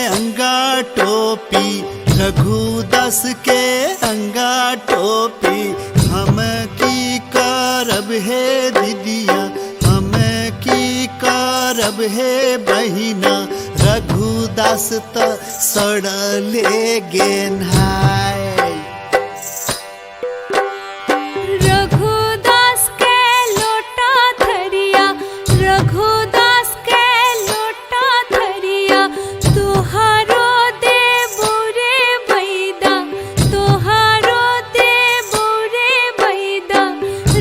अंगा टोपी, रघुदास के अंगा टोपी। हम की करब हे दीदिया, हम की करब हे बहिना, रघुदास त सड़ले गेन्हाय। रघुदास के लोटा थरिया, रघुदास के लोटा थरिया, तुहारो देबो रे बैदा, तुहारो देबो रे बैदा,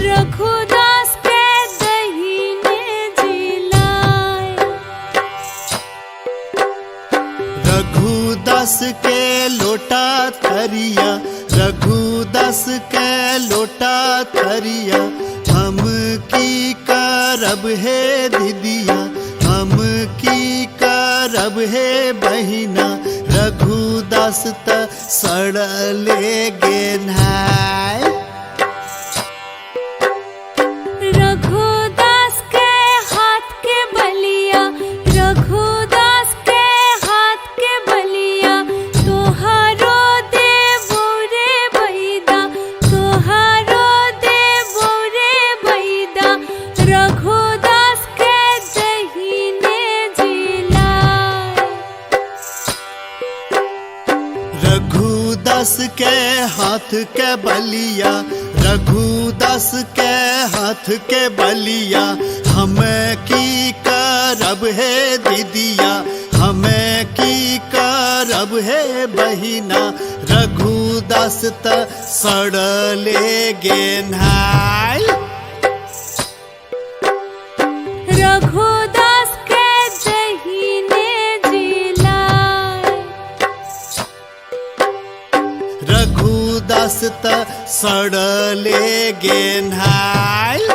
रघुदास के दहिने जिलाय। रघुदास के लोटा थरिया, रघुदास के लोटा थरिया। हम की करब हे दीदिया, हम की करब हे बहिना, रघुदास त सड़ले गेन्हाय। रघुदास के हाथ के बलिया, रघुदास के हाथ के बलिया, तुहारो देबो रे बैदा, तुहारो देबो रे बैदा, रघुदास के दहिने जिलाय। रघुदास के हाथ के बलिया, रघुदास के हाथ के बलिया। हम की करब हे दीदिया, हम की करब हे बहिना, रघुदास त सड़ले गेन्हाय। रघुदास के दहिने जिलाय। रघुदास त सड़ले गेन्हाय।